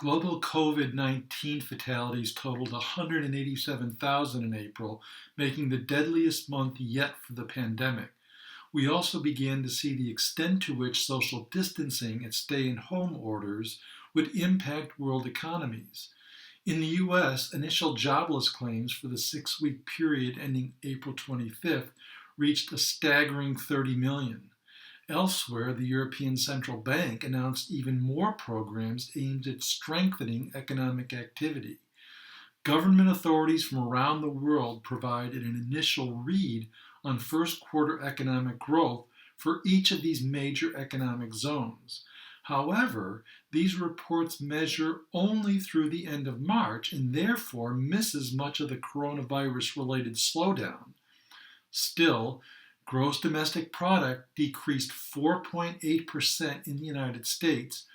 Global COVID-19 fatalities totaled 187,000 in April, making the deadliest month yet for the pandemic. We also began to see the extent to which social distancing and stay-at-home orders would impact world economies. In the U.S., initial jobless claims for the 6-week period ending April 25th reached a staggering 30 million. Elsewhere, the European Central Bank announced even more programs aimed at strengthening economic activity. Government authorities from around the world provided an initial read on first quarter economic growth for each of these major economic zones. However, these reports measure only through the end of March and therefore misses much of the coronavirus-related slowdown. Still, gross domestic product decreased 4.8% in the United States,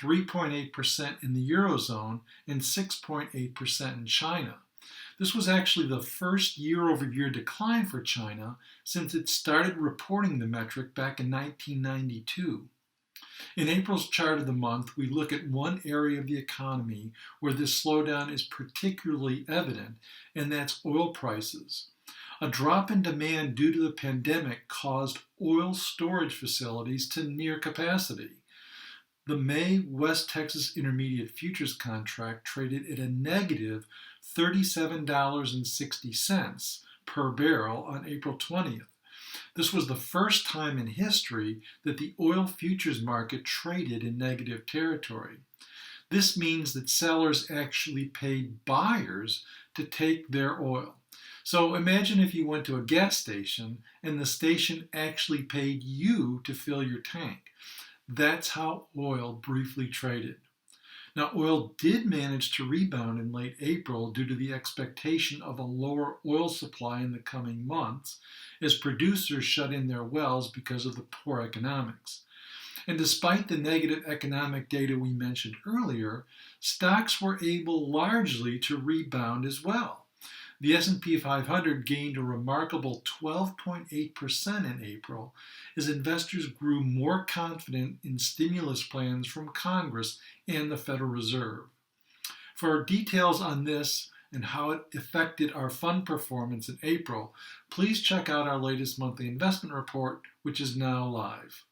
3.8% in the Eurozone, and 6.8% in China. This was actually the first year-over-year decline for China since it started reporting the metric back in 1992. In April's chart of the month, we look at one area of the economy where this slowdown is particularly evident, and that's oil prices. A drop in demand due to the pandemic caused oil storage facilities to near capacity. The May West Texas Intermediate futures contract traded at a negative $37.60 per barrel on April 20th. This was the first time in history that the oil futures market traded in negative territory. This means that sellers actually paid buyers to take their oil. So imagine if you went to a gas station and the station actually paid you to fill your tank. That's how oil briefly traded. Now, oil did manage to rebound in late April due to the expectation of a lower oil supply in the coming months as producers shut in their wells because of the poor economics. And despite the negative economic data we mentioned earlier, stocks were able largely to rebound as well. The S&P 500 gained a remarkable 12.8% in April as investors grew more confident in stimulus plans from Congress and the Federal Reserve. For details on this and how it affected our fund performance in April, please check out our latest monthly investment report, which is now live.